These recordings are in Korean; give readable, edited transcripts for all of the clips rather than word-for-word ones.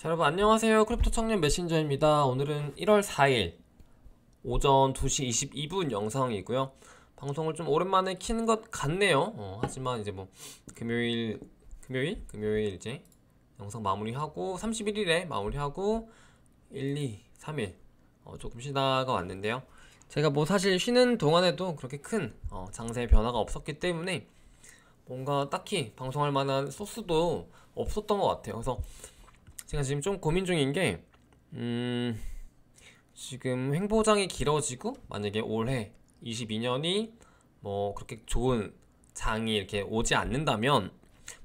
자, 여러분 안녕하세요. 크립토 청년 메신저입니다. 오늘은 1월 4일 오전 2시 22분 영상이고요. 방송을 좀 오랜만에 키는 것 같네요. 하지만 이제 뭐 금요일 이제 영상 마무리하고 31일에 마무리하고 1, 2, 3일 조금 쉬다가 왔는데요. 제가 뭐 사실 쉬는 동안에도 그렇게 큰 장세의 변화가 없었기 때문에 뭔가 딱히 방송할 만한 소스도 없었던 것 같아요. 그래서 제가 지금 좀 고민 중인 게, 지금 횡보장이 길어지고, 만약에 올해 22년이 뭐 그렇게 좋은 장이 이렇게 오지 않는다면,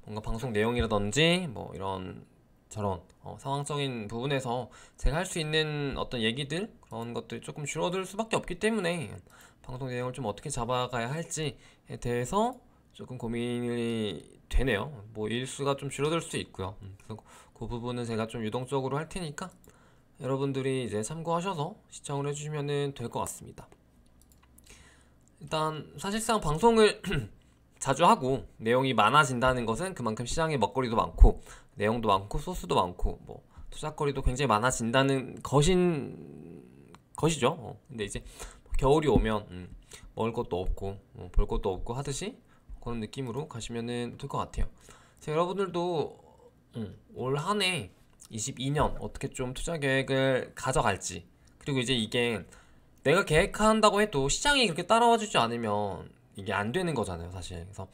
뭔가 방송 내용이라든지, 뭐 이런 저런 상황적인 부분에서 제가 할 수 있는 어떤 얘기들, 그런 것들이 조금 줄어들 수밖에 없기 때문에, 방송 내용을 좀 어떻게 잡아가야 할지에 대해서 조금 고민이 되네요. 뭐 일수가 좀 줄어들 수도 있고요. 그래서 그 부분은 제가 좀 유동적으로 할 테니까 여러분들이 이제 참고하셔서 시청을 해주시면 될 것 같습니다. 일단 사실상 방송을 자주 하고 내용이 많아진다는 것은 그만큼 시장에 먹거리도 많고 내용도 많고 소스도 많고 뭐 투자거리도 굉장히 많아진다는 것이죠. 근데 이제 겨울이 오면 먹을 것도 없고 볼 것도 없고 하듯이 그런 느낌으로 가시면 될 것 같아요. 자, 여러분들도 올 한 해 22년 어떻게 좀 투자 계획을 가져갈지, 그리고 이제 이게 내가 계획한다고 해도 시장이 그렇게 따라와 주지 않으면 이게 안 되는 거잖아요, 사실. 그래서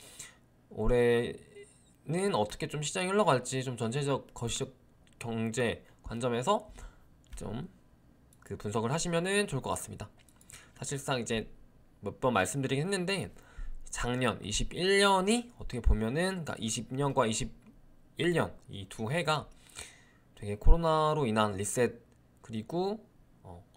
올해는 어떻게 좀 시장이 흘러갈지 좀 전체적 거시적 경제 관점에서 좀 그 분석을 하시면은 좋을 것 같습니다. 사실상 이제 몇 번 말씀드리긴 했는데 작년 21년이 어떻게 보면은, 그러니까 20년과 21년 이 두 해가 되게 코로나로 인한 리셋, 그리고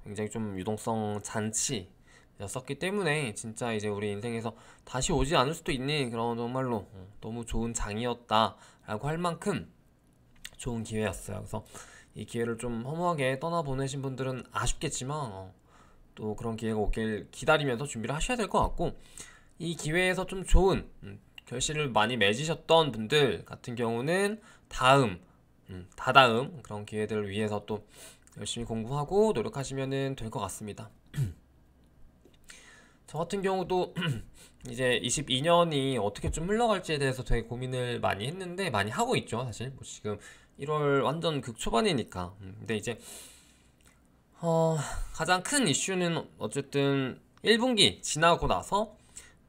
굉장히 좀 유동성 잔치였었기 때문에 진짜 이제 우리 인생에서 다시 오지 않을 수도 있는 그런 정말로 너무 좋은 장이었다라고 할 만큼 좋은 기회였어요. 그래서 이 기회를 좀 허무하게 떠나보내신 분들은 아쉽겠지만 또 그런 기회가 오길 기다리면서 준비를 하셔야 될 것 같고, 이 기회에서 좀 좋은 결실을 많이 맺으셨던 분들 같은 경우는 다다음 그런 기회들을 위해서 또 열심히 공부하고 노력하시면 될 것 같습니다. 저 같은 경우도 이제 22년이 어떻게 좀 흘러갈지에 대해서 되게 고민을 많이 했는데, 많이 하고 있죠, 사실. 뭐 지금 1월 완전 극초반이니까. 근데 이제 가장 큰 이슈는 어쨌든 1분기 지나고 나서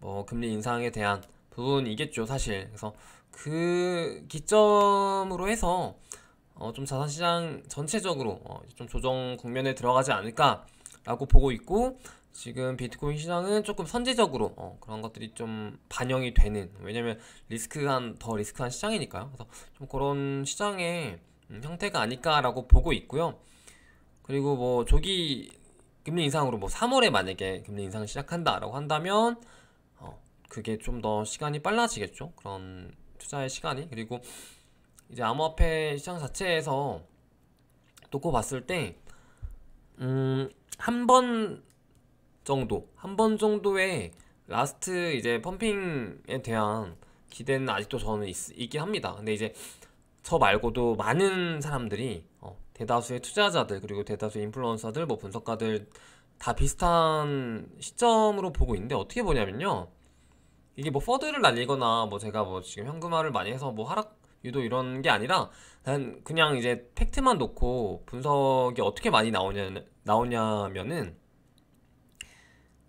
뭐 금리 인상에 대한 부분이겠죠, 사실. 그래서 그 기점으로 해서 좀 자산시장 전체적으로 좀 조정 국면에 들어가지 않을까라고 보고 있고, 지금 비트코인 시장은 조금 선제적으로 그런 것들이 좀 반영이 되는, 왜냐면 더 리스크한 시장이니까요. 그래서 좀 그런 시장의 형태가 아닐까라고 보고 있고요. 그리고 뭐 조기 금리 인상으로 뭐 3월에 만약에 금리 인상을 시작한다라고 한다면 그게 좀 더 시간이 빨라지겠죠. 그런 투자의 시간이. 그리고 이제 암호화폐 시장 자체에서 놓고 봤을 때, 한 번 한 번 정도의 라스트 이제 펌핑에 대한 기대는 아직도 저는 있긴 합니다. 근데 이제 저 말고도 많은 사람들이 대다수의 투자자들, 그리고 대다수의 인플루언서들, 뭐 분석가들 다 비슷한 시점으로 보고 있는데, 어떻게 보냐면요, 이게 뭐 퍼드를 날리거나 뭐 제가 뭐 지금 현금화를 많이 해서 뭐 하락 유도 이런 게 아니라, 그냥 이제 팩트만 놓고 분석이 어떻게 많이 나오냐면은,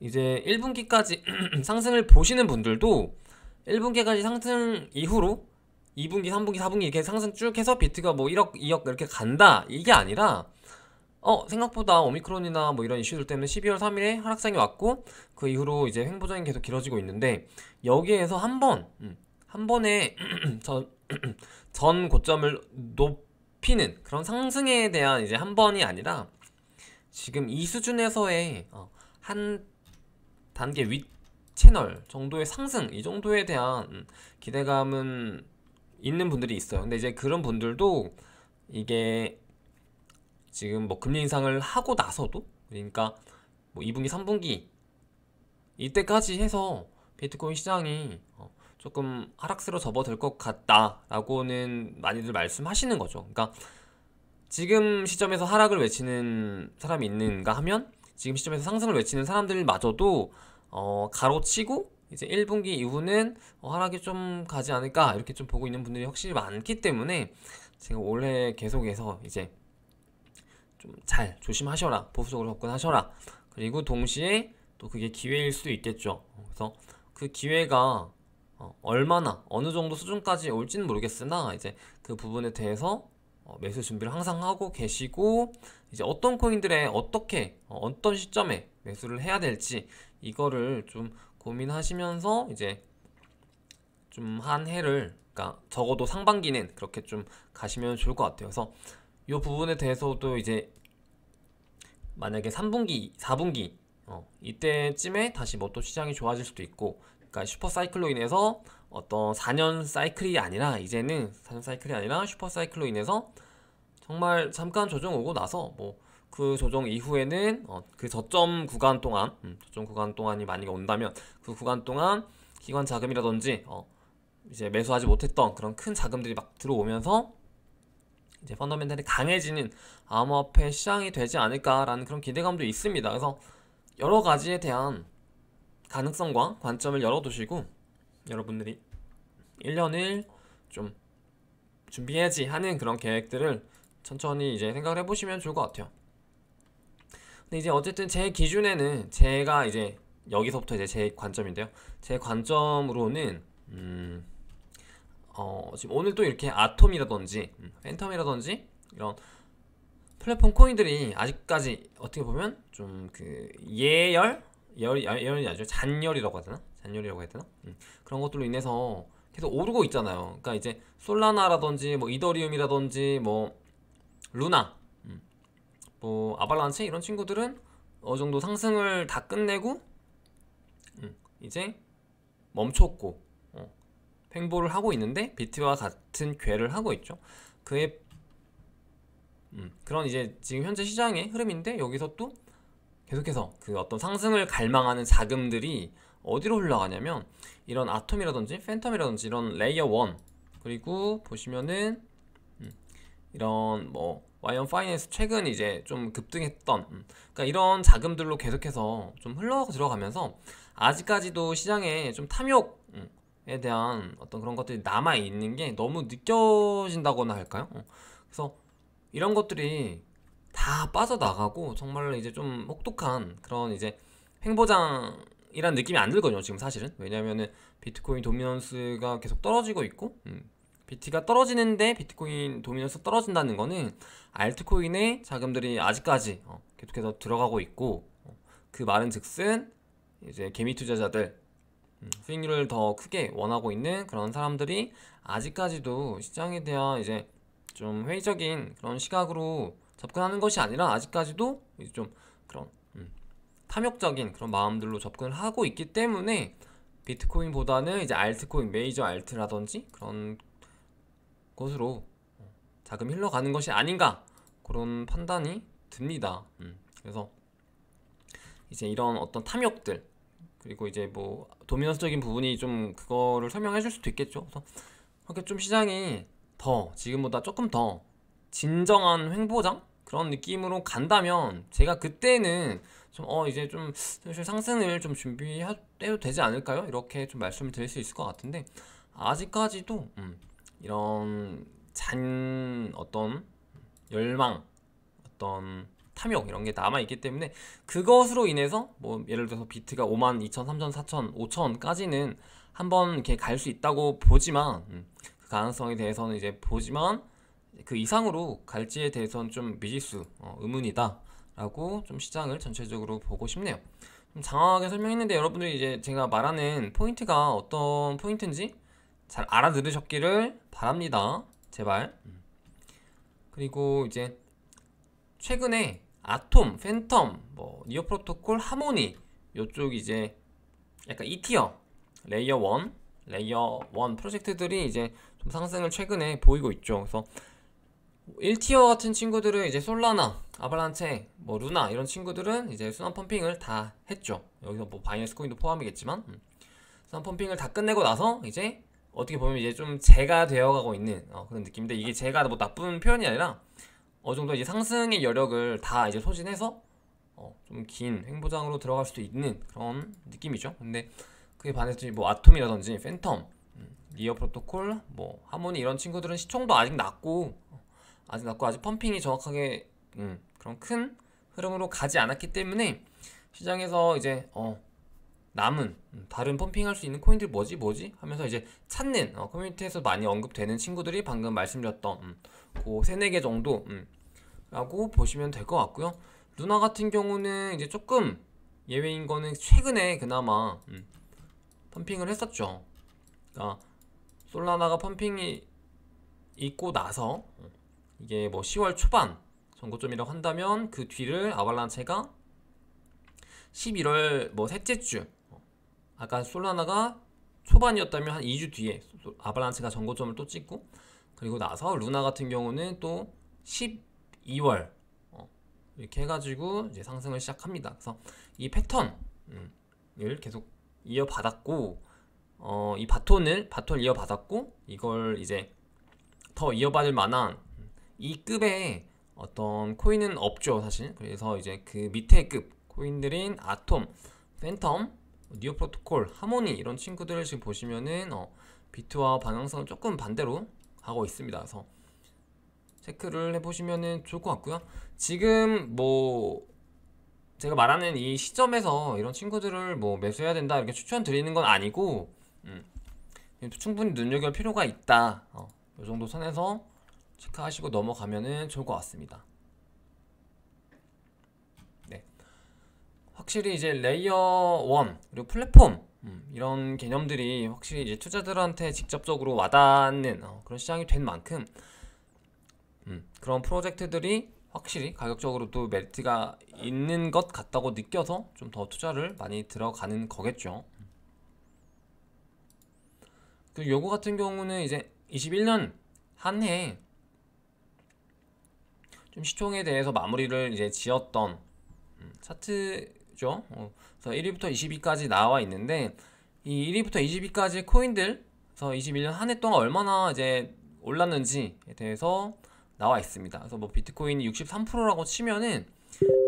이제 1분기까지 상승을 보시는 분들도 1분기까지 상승 이후로 2분기, 3분기, 4분기 이렇게 상승 쭉 해서 비트가 뭐 1억, 2억 이렇게 간다, 이게 아니라 생각보다 오미크론이나 뭐 이런 이슈들 때문에 12월 3일에 하락장이 왔고, 그 이후로 이제 횡보장이 계속 길어지고 있는데, 여기에서 한 번에 전 고점을 높이는 그런 상승에 대한 이제 한 번이 아니라, 지금 이 수준에서의 한 단계 윗 채널 정도의 상승, 이 정도에 대한 기대감은 있는 분들이 있어요. 근데 이제 그런 분들도 이게 지금 뭐 금리 인상을 하고 나서도, 그러니까 뭐 2분기, 3분기 이때까지 해서 비트코인 시장이 조금 하락세로 접어들 것 같다라고는 많이들 말씀하시는 거죠. 그러니까 지금 시점에서 하락을 외치는 사람이 있는가 하면 지금 시점에서 상승을 외치는 사람들마저도 가로치고 이제 1분기 이후는 하락이 좀 가지 않을까 이렇게 좀 보고 있는 분들이 확실히 많기 때문에 제가 올해 계속해서 이제 좀 잘 조심하셔라, 보수적으로 접근하셔라. 그리고 동시에 또 그게 기회일 수도 있겠죠. 그래서 그 기회가 얼마나 어느 정도 수준까지 올지는 모르겠으나 이제 그 부분에 대해서 매수 준비를 항상 하고 계시고, 이제 어떤 코인들에 어떻게 어떤 시점에 매수를 해야 될지 이거를 좀 고민하시면서 이제 좀 한 해를, 그러니까 적어도 상반기는 그렇게 좀 가시면 좋을 것 같아요. 그래서 이 부분에 대해서도 이제 만약에 3분기, 4분기 이때쯤에 다시 뭐 또 시장이 좋아질 수도 있고, 그러니까 슈퍼 사이클로 인해서 어떤 4년 사이클이 아니라 이제는 4년 사이클이 아니라 슈퍼 사이클로 인해서 정말 잠깐 조정 오고 나서 뭐 그 조정 이후에는 그 저점 구간 동안 저점 구간 동안이 만약에 온다면 그 구간 동안 기관 자금이라든지 이제 매수하지 못했던 그런 큰 자금들이 막 들어오면서 이제 펀더멘탈이 강해지는 암호화폐 시장이 되지 않을까라는 그런 기대감도 있습니다. 그래서 여러 가지에 대한 가능성과 관점을 열어두시고 여러분들이 1년을 좀 준비해야지 하는 그런 계획들을 천천히 이제 생각을 해보시면 좋을 것 같아요. 근데 이제 어쨌든 제 기준에는 제가 이제 여기서부터 이제 제 관점인데요. 제 관점으로는 지금 오늘 또 이렇게 아톰이라든지 팬텀이라든지 이런 플랫폼 코인들이 아직까지 어떻게 보면 좀 그 예열이 아니죠. 잔열이라고 해야 되나? 잔열이라고 해야 되나? 그런 것들로 인해서 계속 오르고 있잖아요. 그러니까 이제 솔라나라든지 뭐 이더리움이라든지 뭐 루나, 뭐 아발란체 이런 친구들은 어느 정도 상승을 다 끝내고 이제 멈췄고 횡보를 하고 있는데 비트와 같은 궤를 하고 있죠. 그의 그런 이제 지금 현재 시장의 흐름인데, 여기서 또 계속해서 그 어떤 상승을 갈망하는 자금들이 어디로 흘러가냐면 이런 아톰이라든지 팬텀이라든지 이런 레이어 1, 그리고 보시면은 이런 뭐 와이언 파이낸스 최근 이제 좀 급등했던 그러니까 이런 자금들로 계속해서 좀 흘러 들어가면서 아직까지도 시장에 좀 탐욕에 대한 어떤 그런 것들이 남아 있는 게 너무 느껴진다거나 할까요? 그래서 이런 것들이 다 빠져나가고 정말 이제 좀 혹독한 그런 이제 횡보장이란 느낌이 안 들거든요, 지금 사실은. 왜냐면은 비트코인 도미넌스가 계속 떨어지고 있고, BT가 떨어지는데 비트코인 도미넌스 떨어진다는 거는 알트코인의 자금들이 아직까지 계속해서 들어가고 있고, 그 말은 즉슨 이제 개미 투자자들, 수익률을 더 크게 원하고 있는 그런 사람들이 아직까지도 시장에 대한 이제 좀 회의적인 그런 시각으로 접근하는 것이 아니라 아직까지도 이제 좀 그런 탐욕적인 그런 마음들로 접근을 하고 있기 때문에 비트코인보다는 이제 알트코인, 메이저 알트라든지 그런 곳으로 자금이 흘러가는 것이 아닌가, 그런 판단이 듭니다. 그래서 이제 이런 어떤 탐욕들, 그리고 이제 뭐 도미넌스적인 부분이 좀 그거를 설명해 줄 수도 있겠죠. 그래서 그렇게 좀 시장이 더 지금보다 조금 더 진정한 횡보장 그런 느낌으로 간다면 제가 그때는 좀 이제 좀 슬슬 상승을 좀 준비해도 되지 않을까요? 이렇게 좀 말씀을 드릴 수 있을 것 같은데, 아직까지도 이런 어떤 열망, 어떤 탐욕 이런 게 남아 있기 때문에 그것으로 인해서 뭐 예를 들어서 비트가 5만 2천, 3천, 4천, 5천까지는 한번 이렇게 갈 수 있다고 보지만 그 가능성에 대해서는 이제 보지만 그 이상으로 갈지에 대해서는 좀 미지수, 의문이다 라고 좀 시장을 전체적으로 보고 싶네요. 좀 장황하게 설명했는데 여러분들이 이제 제가 말하는 포인트가 어떤 포인트인지 잘 알아들으셨기를 바랍니다. 제발. 그리고 이제 최근에 아톰, 팬텀, 뭐 니어 프로토콜, 하모니 요쪽 이제 약간 2티어 레이어 1 프로젝트들이 이제 좀 상승을 최근에 보이고 있죠. 그래서 1티어 같은 친구들은 이제 솔라나, 아발란체, 뭐 루나 이런 친구들은 이제 순환 펌핑을 다 했죠. 여기서 뭐 바이낸스 코인도 포함이겠지만 순환 펌핑을 다 끝내고 나서 이제 어떻게 보면 이제 좀 재가 되어가고 있는 그런 느낌인데, 이게 재가 뭐 나쁜 표현이 아니라 어느 정도 이제 상승의 여력을 다 이제 소진해서 좀 긴 횡보장으로 들어갈 수도 있는 그런 느낌이죠. 근데 그에 반해서 뭐 아톰이라든지 팬텀, 리어 프로토콜, 뭐 하모니 이런 친구들은 시총도 아직 낮고 아직 펌핑이 정확하게 그런 큰 흐름으로 가지 않았기 때문에 시장에서 이제 남은 다른 펌핑할 수 있는 코인들 뭐지 하면서 이제 찾는 커뮤니티에서 많이 언급되는 친구들이 방금 말씀드렸던 그 3-4개 정도 라고 보시면 될 것 같고요. 루나 같은 경우는 이제 조금 예외인 거는 최근에 그나마 펌핑을 했었죠. 그러니까 솔라나가 펌핑이 있고 나서 이게 뭐 10월 초반 전고점이라고 한다면 그 뒤를 아발란체가 11월 뭐 셋째 주, 아까 솔라나가 초반이었다면 한 2주 뒤에 아발란체가 전고점을 또 찍고, 그리고 나서 루나 같은 경우는 또 12월 이렇게 해가지고 이제 상승을 시작합니다. 그래서 이 패턴을 계속 이어받았고, 이 바톤을 이어받았고, 이걸 이제 더 이어받을 만한 이 급의 어떤 코인은 없죠, 사실. 그래서 이제 그 밑에 급 코인들인 아톰, 팬텀, 니오 프로토콜, 하모니 이런 친구들을 지금 보시면은 비트와 방향성을 조금 반대로 가고 있습니다. 그래서 체크를 해보시면은 좋을 것 같고요. 지금 뭐 제가 말하는 이 시점에서 이런 친구들을 뭐 매수해야 된다 이렇게 추천드리는 건 아니고, 충분히 눈여겨볼 필요가 있다. 이 정도 선에서 체크하시고 넘어가면은 좋을 것 같습니다. 네. 확실히 이제 레이어 1 그리고 플랫폼 이런 개념들이 확실히 이제 투자들한테 직접적으로 와닿는 그런 시장이 된 만큼 그런 프로젝트들이 확실히 가격적으로도 메리트가 있는 것 같다고 느껴서 좀 더 투자를 많이 들어가는 거겠죠. 그 요거 같은 경우는 이제 21년 한 해 좀 시총에 대해서 마무리를 이제 지었던 차트죠. 그래서 1위부터 20위까지 나와 있는데, 이 1위부터 20위까지 코인들, 그래서 21년 한 해 동안 얼마나 이제 올랐는지에 대해서 나와 있습니다. 그래서 뭐 비트코인이 63%라고 치면은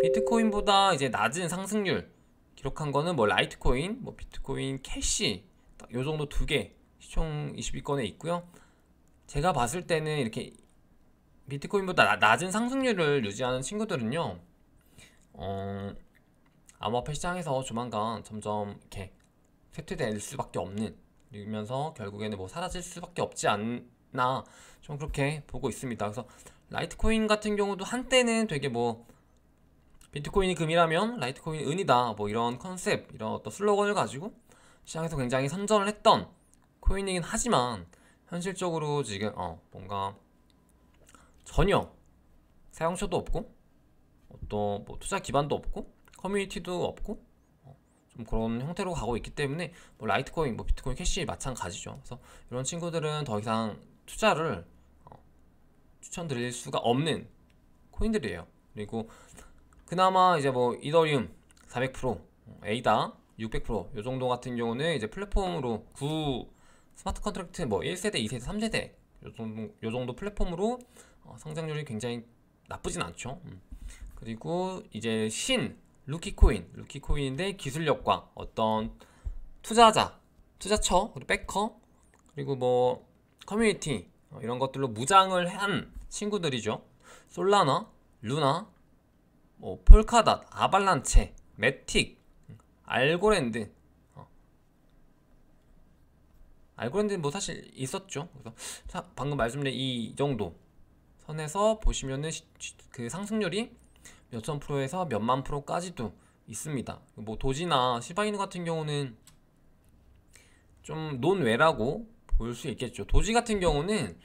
비트코인보다 이제 낮은 상승률 기록한 거는 뭐 라이트코인, 뭐 비트코인 캐시 딱 요 정도 2개 시총 20위권에 있고요. 제가 봤을 때는 이렇게 비트코인보다 낮은 상승률을 유지하는 친구들은요, 암호화폐 시장에서 조만간 점점 이렇게 쇠퇴될 수밖에 없는, 이러면서 결국에는 뭐 사라질 수밖에 없지 않나, 좀 그렇게 보고 있습니다. 그래서 라이트코인 같은 경우도 한때는 되게 뭐 비트코인이 금이라면 라이트코인이 은이다, 뭐 이런 컨셉, 이런 어떤 슬로건을 가지고 시장에서 굉장히 선전을 했던 코인이긴 하지만, 현실적으로 지금 뭔가 전혀 사용처도 없고 또 뭐 투자 기반도 없고 커뮤니티도 없고 좀 그런 형태로 가고 있기 때문에 뭐 라이트코인, 뭐 비트코인 캐시 마찬가지죠. 그래서 이런 친구들은 더 이상 투자를 추천드릴 수가 없는 코인들이에요. 그리고 그나마 이제 뭐 이더리움 400%, 에이다 600%, 요 정도 같은 경우는 이제 플랫폼으로 스마트 컨트랙트 뭐 1세대, 2세대, 3세대 요 정도 플랫폼으로 성장률이 굉장히 나쁘진 않죠. 그리고 이제 루키코인인데 기술력과 어떤 투자처, 그리고 백커, 그리고 뭐 커뮤니티 이런 것들로 무장을 한 친구들이죠. 솔라나, 루나, 뭐 폴카닷, 아발란체, 매틱, 알고랜드. 알고랜드는 뭐 사실 있었죠. 그래서 방금 말씀드린 이 정도 선에서 보시면은 그 상승률이 몇천 프로에서 몇만 프로까지도 있습니다. 뭐 도지나 시바이누 같은 경우는 좀 논외라고 볼 수 있겠죠. 도지 같은 경우는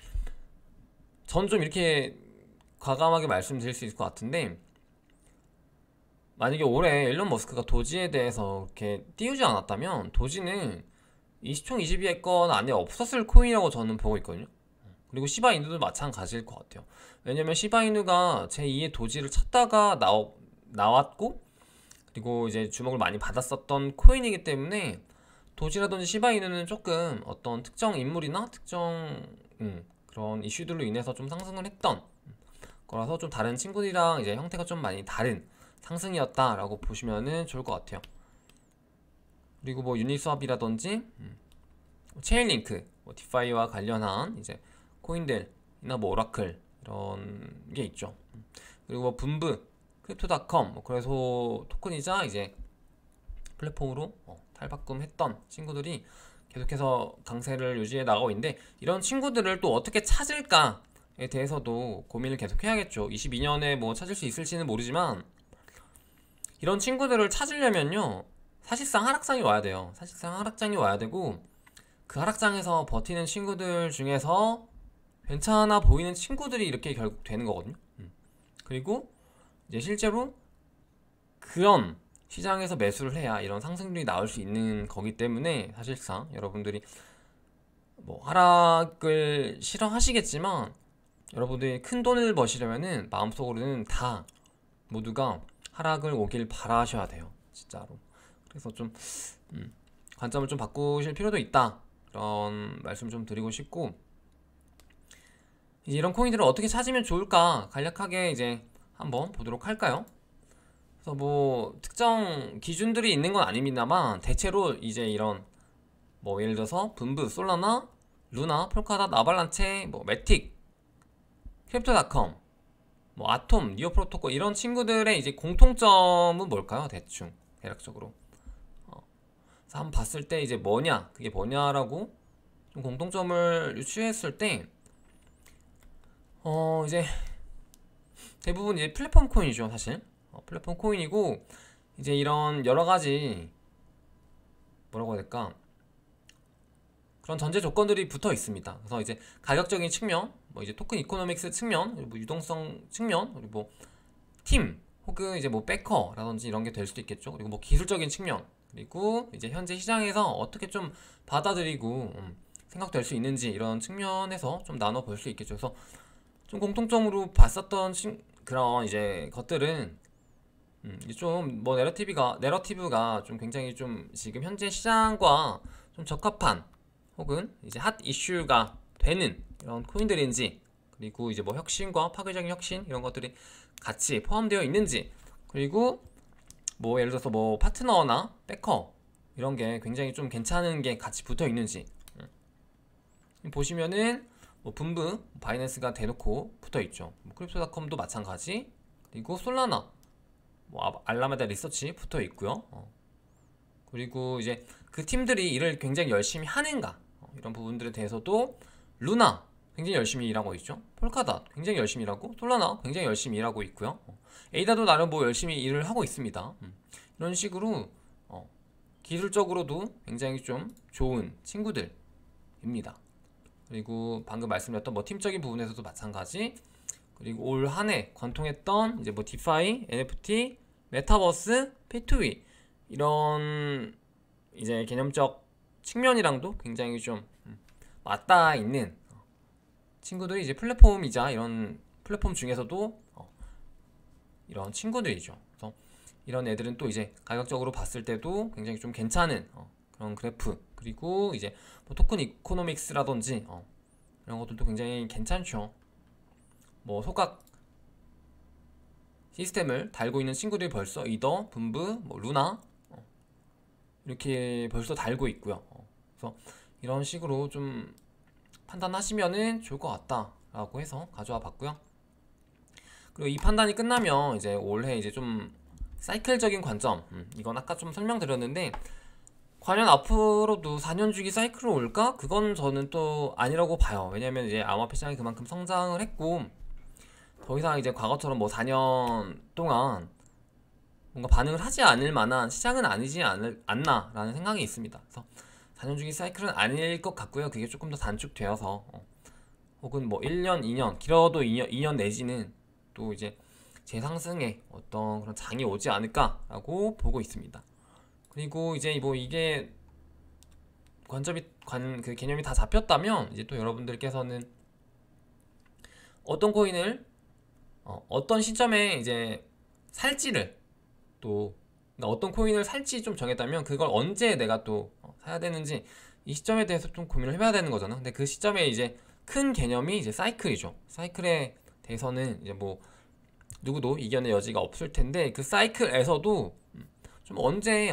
전 좀 이렇게 과감하게 말씀드릴 수 있을 것 같은데, 만약에 올해 일론 머스크가 도지에 대해서 이렇게 띄우지 않았다면 도지는 이 시총 20위권 안에 없었을 코인이라고 저는 보고 있거든요. 그리고 시바이누도 마찬가지일 것 같아요. 왜냐면 시바이누가 제2의 도지를 찾다가 나왔고, 그리고 이제 주목을 많이 받았었던 코인이기 때문에 도지라든지 시바이누는 조금 어떤 특정 인물이나 특정 그런 이슈들로 인해서 좀 상승을 했던 거라서 좀 다른 친구들이랑 이제 형태가 좀 많이 다른 상승이었다라고 보시면은 좋을 것 같아요. 그리고 뭐 유니스왑이라든지 체인링크, 뭐 디파이와 관련한 이제 코인들이나 뭐 오라클 이런 게 있죠. 그리고 뭐 분부, 크립토닷컴, 뭐 거래소 토큰이자 이제 플랫폼으로 탈바꿈했던 친구들이 계속해서 강세를 유지해 나가고 있는데, 이런 친구들을 또 어떻게 찾을까에 대해서도 고민을 계속 해야겠죠. 22년에 뭐 찾을 수 있을지는 모르지만 이런 친구들을 찾으려면요, 사실상 하락장이 와야 돼요. 사실상 하락장이 와야 되고, 그 하락장에서 버티는 친구들 중에서 괜찮아 보이는 친구들이 이렇게 결국 되는 거거든요. 그리고 이제 실제로 그런 시장에서 매수를 해야 이런 상승률이 나올 수 있는 거기 때문에, 사실상 여러분들이 뭐 하락을 싫어하시겠지만 여러분들이 큰 돈을 버시려면은 마음속으로는 다 모두가 하락을 오길 바라셔야 돼요, 진짜로. 그래서 좀 관점을 좀 바꾸실 필요도 있다, 그런 말씀 좀 드리고 싶고, 이제 이런 코인들을 어떻게 찾으면 좋을까 간략하게 이제 한번 보도록 할까요? 그래서 뭐 특정 기준들이 있는 건 아닙니다만, 대체로 이제 이런 뭐 예를 들어서 분부, 솔라나, 루나, 폴카닷, 아발란체, 뭐 매틱, 크립토닷컴, 뭐 아톰, 니오 프로토콜, 이런 친구들의 이제 공통점은 뭘까요? 대충 대략적으로 그래서 한번 봤을 때 이제 뭐냐, 그게 뭐냐라고 좀 공통점을 유추했을 때 이제 대부분 이제 플랫폼 코인이죠, 사실. 플랫폼 코인이고, 이제 이런 여러 가지 뭐라고 해야 될까, 그런 전제 조건들이 붙어 있습니다. 그래서 이제 가격적인 측면, 뭐 이제 토큰 이코노믹스 측면, 그리고 뭐 유동성 측면, 그리고 뭐 팀 혹은 이제 뭐 백커라든지 이런 게 될 수도 있겠죠. 그리고 뭐 기술적인 측면, 그리고 이제 현재 시장에서 어떻게 좀 받아들이고 생각될 수 있는지, 이런 측면에서 좀 나눠 볼 수 있겠죠. 그래서 좀 공통점으로 봤었던 그런 이제 것들은 좀 뭐 내러티브가 좀 굉장히 좀 지금 현재 시장과 좀 적합한 혹은 이제 핫 이슈가 되는 이런 코인들인지, 그리고 이제 뭐 혁신과 파괴적인 혁신 이런 것들이 같이 포함되어 있는지, 그리고 뭐 예를 들어서 뭐 파트너나 백커 이런 게 굉장히 좀 괜찮은 게 같이 붙어 있는지 보시면은 뭐 분부, 바이낸스가 대놓고 붙어 있죠. 뭐 크립토닷컴도 마찬가지, 그리고 솔라나, 뭐 알라메다 리서치 붙어 있고요. 그리고 이제 그 팀들이 일을 굉장히 열심히 하는가, 이런 부분들에 대해서도 루나 굉장히 열심히 일하고 있죠. 폴카닷 굉장히 열심히 일하고, 솔라나 굉장히 열심히 일하고 있고요. 에이다도 나름 뭐 열심히 일을 하고 있습니다. 이런 식으로 기술적으로도 굉장히 좀 좋은 친구들입니다. 그리고 방금 말씀드렸던 뭐 팀적인 부분에서도 마찬가지, 그리고 올 한 해 관통했던 이제 뭐 디파이, NFT, 메타버스, P2E 이런 이제 개념적 측면이랑도 굉장히 좀 맞닿아 있는 친구들이 이제 플랫폼이자 이런 플랫폼 중에서도 이런 친구들이죠. 그래서 이런 애들은 또 이제 가격적으로 봤을 때도 굉장히 좀 괜찮은 그런 그래프, 그리고 이제 뭐 토큰 이코노믹스라든지 이런 것들도 굉장히 괜찮죠. 뭐 소각 시스템을 달고 있는 친구들이 벌써 이더, 분부, 뭐 루나 이렇게 벌써 달고 있고요. 그래서 이런 식으로 좀 판단하시면은 좋을 것 같다라고 해서 가져와 봤고요. 그리고 이 판단이 끝나면 이제 올해 이제 좀 사이클적인 관점, 이건 아까 좀 설명드렸는데, 과연 앞으로도 4년 주기 사이클로 올까? 그건 저는 또 아니라고 봐요. 왜냐면 이제 암호화폐 시장이 그만큼 성장을 했고, 더 이상 이제 과거처럼 뭐 4년 동안 뭔가 반응을 하지 않을 만한 시장은 아니지 않나라는 생각이 있습니다. 그래서 4년 주기 사이클은 아닐 것 같고요. 그게 조금 더 단축되어서 혹은 뭐 1년, 2년, 길어도 2년 내지는 또 이제 재상승의 어떤 그런 장이 오지 않을까라고 보고 있습니다. 그리고 이제 뭐 이게 그 개념이 다 잡혔다면, 이제 또 여러분들께서는 어떤 코인을 어떤 시점에 이제 살지를 또, 그러니까 어떤 코인을 살지 좀 정했다면 그걸 언제 내가 또 사야 되는지, 이 시점에 대해서 좀 고민을 해봐야 되는 거잖아. 근데 그 시점에 이제 큰 개념이 이제 사이클이죠. 사이클에 대해서는 이제 뭐 누구도 이겨낼 여지가 없을 텐데, 그 사이클에서도 좀 언제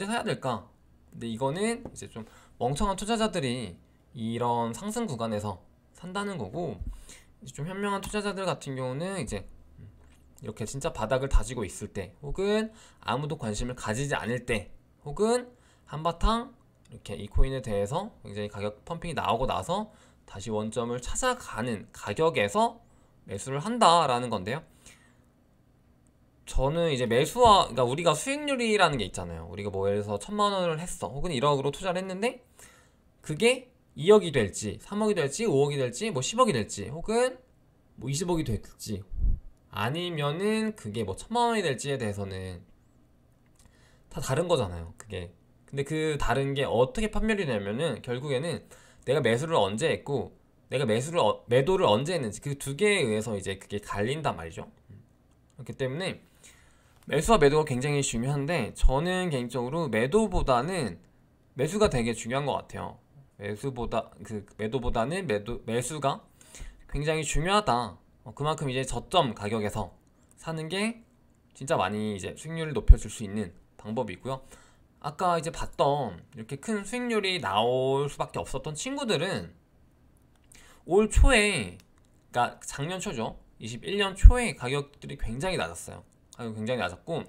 사야 될까? 근데 이거는 이제 좀 멍청한 투자자들이 이런 상승 구간에서 산다는 거고, 이제 좀 현명한 투자자들 같은 경우는 이제 이렇게 진짜 바닥을 다지고 있을 때, 혹은 아무도 관심을 가지지 않을 때, 혹은 한바탕 이렇게 이 코인에 대해서 굉장히 가격 펌핑이 나오고 나서 다시 원점을 찾아가는 가격에서 매수를 한다라는 건데요. 저는 이제 그러니까 우리가 수익률이라는 게 있잖아요. 우리가 뭐 예를 들어서 1,000만 원을 했어, 혹은 1억으로 투자를 했는데 그게 2억이 될지 3억이 될지 5억이 될지 뭐 10억이 될지, 혹은 뭐 20억이 될지, 아니면은 그게 뭐 1,000만 원이 될지에 대해서는 다 다른 거잖아요, 그게. 근데 그 다른 게 어떻게 판별이 되냐면은 결국에는 내가 매수를 언제 했고 내가 매도를 언제 했는지, 그 두 개에 의해서 이제 그게 갈린단 말이죠. 그렇기 때문에 매수와 매도가 굉장히 중요한데, 저는 개인적으로 매도보다는 매수가 되게 중요한 것 같아요. 매도보다는 매수가 굉장히 중요하다. 그만큼 이제 저점 가격에서 사는 게 진짜 많이 이제 수익률을 높여줄 수 있는 방법이고요. 아까 이제 봤던 이렇게 큰 수익률이 나올 수밖에 없었던 친구들은 올 초에, 그러니까 작년 초죠, 21년 초에 가격들이 굉장히 낮았어요. 가격이 굉장히 낮았고,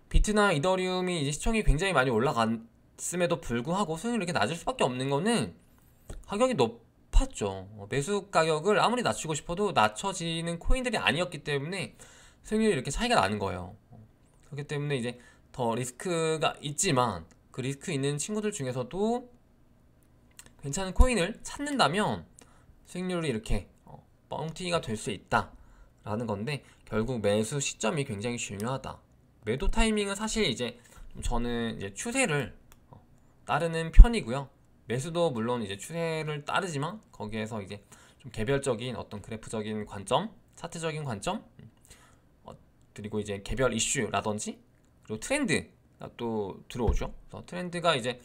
비트나 이더리움이 이제 시총이 굉장히 많이 올라갔음에도 불구하고 수익률이 이렇게 낮을 수밖에 없는 거는 가격이 높았죠. 매수 가격을 아무리 낮추고 싶어도 낮춰지는 코인들이 아니었기 때문에 수익률이 이렇게 차이가 나는 거예요. 그렇기 때문에 이제 더 리스크가 있지만, 그 리스크 있는 친구들 중에서도 괜찮은 코인을 찾는다면 수익률이 이렇게 뻥튀기가 될 수 있다 라는 건데, 결국 매수 시점이 굉장히 중요하다. 매도 타이밍은 사실 이제 저는 이제 추세를 따르는 편이고요. 매수도 물론 이제 추세를 따르지만 거기에서 이제 좀 개별적인 어떤 그래프적인 관점, 차트적인 관점, 그리고 이제 개별 이슈라든지, 그리고 트렌드가 또 들어오죠. 그래서 트렌드가 이제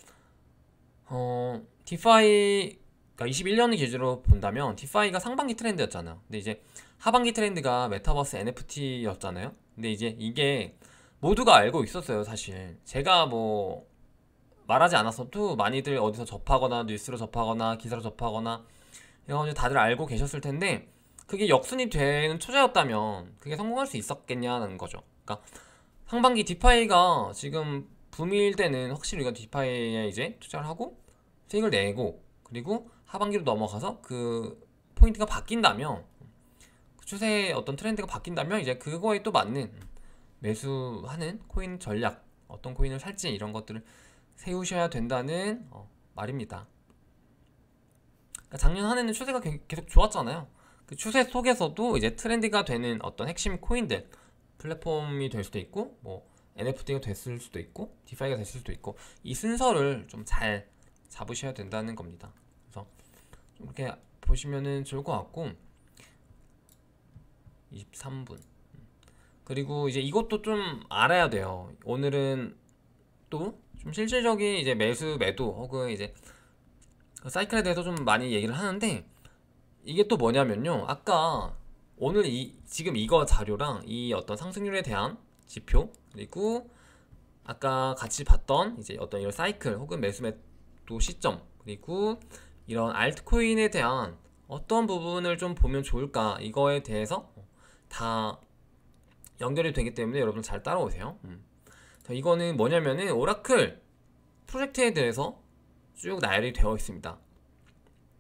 디파이, 그러니까 21년을 기준으로 본다면 디파이가 상반기 트렌드였잖아요. 근데 이제 하반기 트렌드가 메타버스 NFT였잖아요. 근데 이제 이게 모두가 알고 있었어요, 사실. 제가 뭐 말하지 않았어도 많이들 어디서 접하거나 뉴스로 접하거나 기사로 접하거나 이런 거 다들 알고 계셨을 텐데, 그게 역순이 되는 투자였다면 그게 성공할 수 있었겠냐는 거죠. 그러니까 상반기 디파이가 지금 붐일 때는 확실히 우리가 디파이에 이제 투자를 하고 수익을 내고, 그리고 하반기로 넘어가서 그 포인트가 바뀐다면, 그 추세의 어떤 트렌드가 바뀐다면 이제 그거에 또 맞는 매수하는 코인 전략, 어떤 코인을 살지 이런 것들을 세우셔야 된다는 말입니다. 그러니까 작년 한 해는 추세가 계속 좋았잖아요. 그 추세 속에서도 이제 트렌드가 되는 어떤 핵심 코인들, 플랫폼이 될 수도 있고, 뭐 NFT가 됐을 수도 있고, 디파이가 됐을 수도 있고, 이 순서를 좀 잘 잡으셔야 된다는 겁니다. 그래서 좀 이렇게 보시면은 좋을 것 같고, 23분. 그리고 이제 이것도 좀 알아야 돼요. 오늘은 또 좀 실질적인 이제 매도 혹은 이제 그 사이클에 대해서 좀 많이 얘기를 하는데, 이게 또 뭐냐면요, 아까 오늘 지금 이거 자료랑 이 어떤 상승률에 대한 지표, 그리고 아까 같이 봤던 이제 어떤 이런 사이클 혹은 매도 시점, 그리고 이런 알트코인에 대한 어떤 부분을 좀 보면 좋을까, 이거에 대해서 다 연결이 되기 때문에 여러분 잘 따라오세요. 이거는 뭐냐면은 오라클 프로젝트에 대해서 쭉 나열이 되어 있습니다.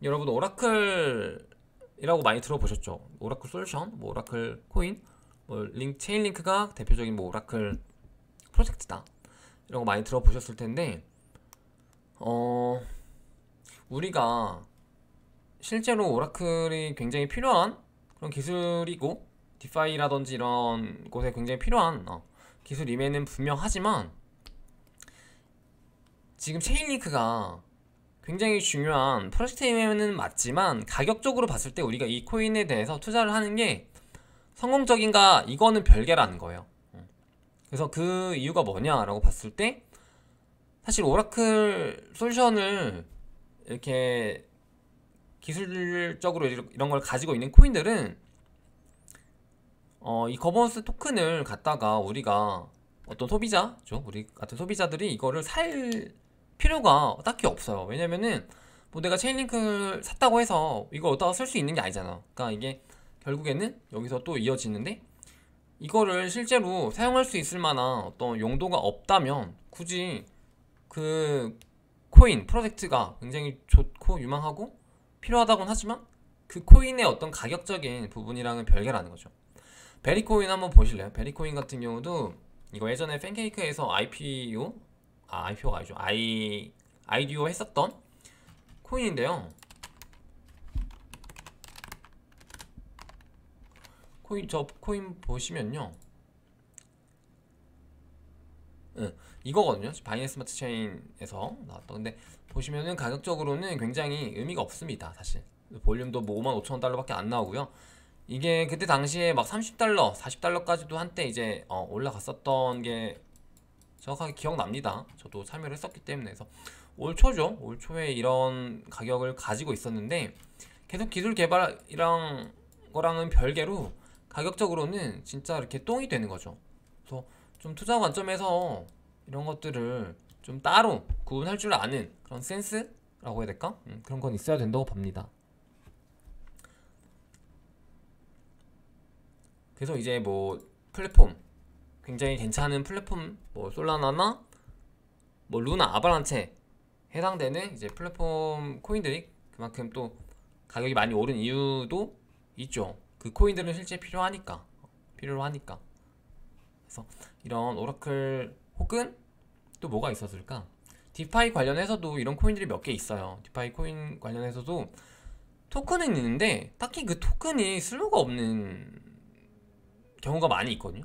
여러분 오라클이라고 많이 들어보셨죠? 오라클 솔루션, 뭐 오라클 코인, 뭐 체인링크가 대표적인 뭐 오라클 프로젝트다, 이런 거 많이 들어보셨을 텐데, 우리가 실제로 오라클이 굉장히 필요한 그런 기술이고, 디파이라든지 이런 곳에 굉장히 필요한 기술임에는 분명하지만, 지금 체인링크가 굉장히 중요한 프로젝트임에는 맞지만 가격적으로 봤을 때 우리가 이 코인에 대해서 투자를 하는 게 성공적인가, 이거는 별개라는 거예요. 그래서 그 이유가 뭐냐라고 봤을 때, 사실 오라클 솔루션을 이렇게 기술적으로 이런 걸 가지고 있는 코인들은 이 거버넌스 토큰을 갖다가 우리가 어떤 소비자죠, 우리 같은 소비자들이 이거를 살 필요가 딱히 없어요. 왜냐면은 뭐 내가 체인링크를 샀다고 해서 이걸 어디다가 쓸 수 있는 게 아니잖아. 그러니까 이게 결국에는 여기서 또 이어지는데, 이거를 실제로 사용할 수 있을 만한 어떤 용도가 없다면 굳이 그 코인 프로젝트가 굉장히 좋고 유망하고 필요하다곤 하지만 그 코인의 어떤 가격적인 부분이랑은 별개라는 거죠. 베리코인 한번 보실래요? 베리코인 같은 경우도 이거 예전에 팬케이크에서 IPO가 아니죠, IDO 했었던 코인인데요. 코인 보시면요, 이거거든요. 바이낸스 스마트 체인에서 나왔던. 근데 보시면은 가격적으로는 굉장히 의미가 없습니다, 사실. 볼륨도 뭐 55,000달러밖에 안 나오고요. 이게 그때 당시에 막 30달러, 40달러까지도 한때 이제 올라갔었던 게 정확하게 기억납니다. 저도 참여를 했었기 때문에. 그래서 올 초죠. 올 초에 이런 가격을 가지고 있었는데, 계속 기술 개발이랑 거랑은 별개로 가격적으로는 진짜 이렇게 똥이 되는 거죠. 그래서 좀 투자 관점에서 이런 것들을 좀 따로 구분할 줄 아는 그런 센스라고 해야 될까? 그런 건 있어야 된다고 봅니다. 그래서 이제 뭐 플랫폼, 굉장히 괜찮은 플랫폼, 뭐 솔라나나 뭐 루나, 아바란체 해당되는 이제 플랫폼 코인들이 그만큼 또 가격이 많이 오른 이유도 있죠. 그 코인들은 실제 필요하니까. 그래서 이런 오라클, 혹은 또 뭐가 있었을까? 디파이 관련해서도 이런 코인들이 몇 개 있어요. 디파이 코인 관련해서도 토큰은 있는데 딱히 그 토큰이 쓸모가 없는 경우가 많이 있거든요.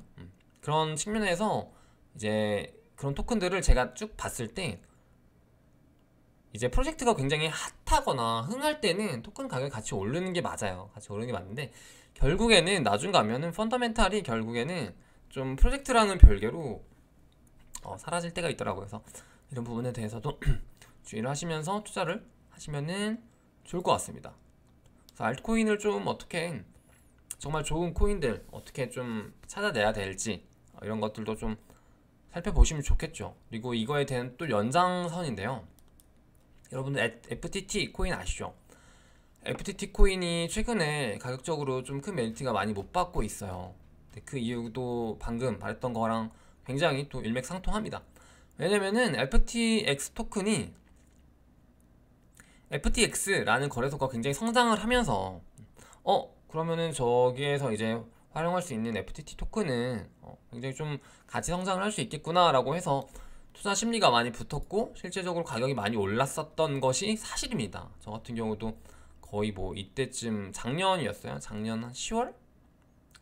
그런 측면에서 이제 그런 토큰들을 제가 쭉 봤을 때, 이제 프로젝트가 굉장히 핫하거나 흥할 때는 토큰 가격이 같이 오르는 게 맞아요. 같이 오르는 게 맞는데, 결국에는 나중 가면은 펀더멘탈이 결국에는 좀 프로젝트랑은 별개로 사라질 때가 있더라고요. 그래서 이런 부분에 대해서도 주의를 하시면서 투자를 하시면은 좋을 것 같습니다. 그래서 알트코인을 좀 어떻게, 정말 좋은 코인들 어떻게 좀 찾아내야 될지 이런 것들도 좀 살펴보시면 좋겠죠. 그리고 이거에 대한 또 연장선인데요. 여러분들 FTT 코인 아시죠? FTT 코인이 최근에 가격적으로 좀 큰 메리트가 많이 못 받고 있어요. 그 이유도 방금 말했던 거랑 굉장히 또 일맥상통합니다. 왜냐면은 FTX 토큰이, FTX라는 거래소가 굉장히 성장을 하면서 그러면은 저기에서 이제 활용할 수 있는 FTT 토큰은 굉장히 좀 같이 성장을 할 수 있겠구나 라고 해서 투자 심리가 많이 붙었고, 실제적으로 가격이 많이 올랐었던 것이 사실입니다. 저 같은 경우도 거의 뭐 이때쯤, 작년이었어요. 작년 한 10월?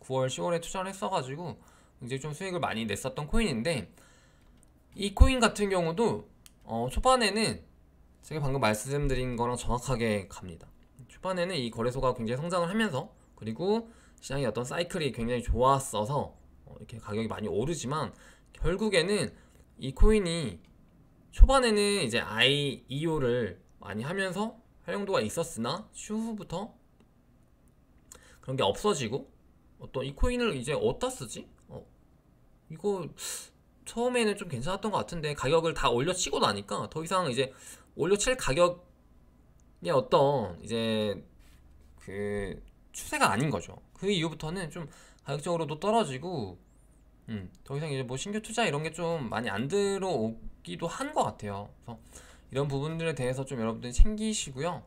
9월, 10월에 투자를 했어가지고 굉장히 좀 수익을 많이 냈었던 코인인데, 이 코인 같은 경우도 초반에는 제가 방금 말씀드린 거랑 정확하게 갑니다. 초반에는 이 거래소가 굉장히 성장을 하면서, 그리고 시장의 어떤 사이클이 굉장히 좋았어서 이렇게 가격이 많이 오르지만, 결국에는 이 코인이 초반에는 이제 IEO를 많이 하면서 활용도가 있었으나 추후부터 그런 게 없어지고, 또 이 코인을 이제 어디다 쓰지? 이거 처음에는 좀 괜찮았던 것 같은데 가격을 다 올려치고 나니까 더 이상 이제 올려칠 가격의 어떤 이제 그 추세가 아닌 거죠. 그 이후부터는 좀 가격적으로도 떨어지고, 더 이상 이제 뭐 신규 투자 이런 게 좀 많이 안 들어오기도 한 것 같아요. 그래서 이런 부분들에 대해서 좀 여러분들이 챙기시고요.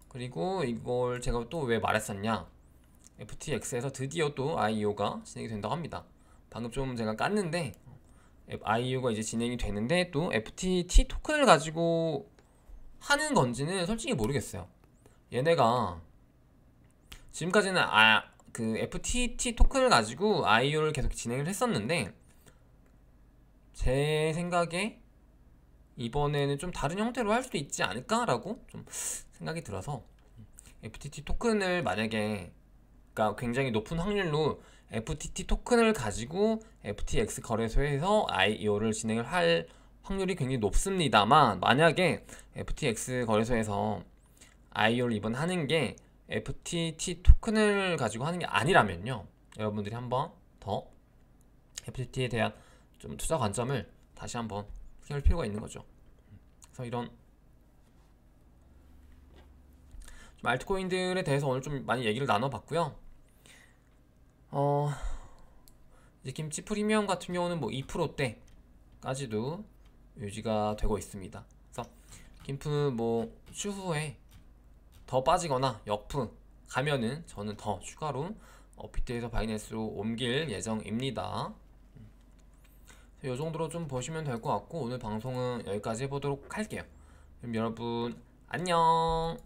그리고 이걸 제가 또 왜 말했었냐, FTX에서 드디어 또 IEO가 진행이 된다고 합니다. 방금 좀 제가 깠는데, IEO가 이제 진행이 되는데 또 FTT 토큰을 가지고 하는 건지는 솔직히 모르겠어요. 얘네가 지금까지는 그 FTT 토큰을 가지고 IEO를 계속 진행을 했었는데, 제 생각에 이번에는 좀 다른 형태로 할 수도 있지 않을까라고 좀 생각이 들어서, FTT 토큰을 만약에, 그러니까 굉장히 높은 확률로 FTT 토큰을 가지고 FTX 거래소에서 IEO를 진행을 할 확률이 굉장히 높습니다만, 만약에 FTX 거래소에서 IEO를 이번 하는 게 FTT 토큰을 가지고 하는 게 아니라면요, 여러분들이 한번 더 FTT에 대한 좀 투자 관점을 다시 한번 세울 필요가 있는 거죠. 그래서 이런 좀 알트코인들에 대해서 오늘 좀 많이 얘기를 나눠봤고요. 이제 김치 프리미엄 같은 경우는 뭐 2%대까지도 유지가 되고 있습니다. 그래서 김프 뭐 추후에 더 빠지거나 역프 가면은 저는 더 추가로 비트에서 바이낸스로 옮길 예정입니다. 이 정도로 좀 보시면 될 것 같고 오늘 방송은 여기까지 해보도록 할게요. 그럼 여러분 안녕.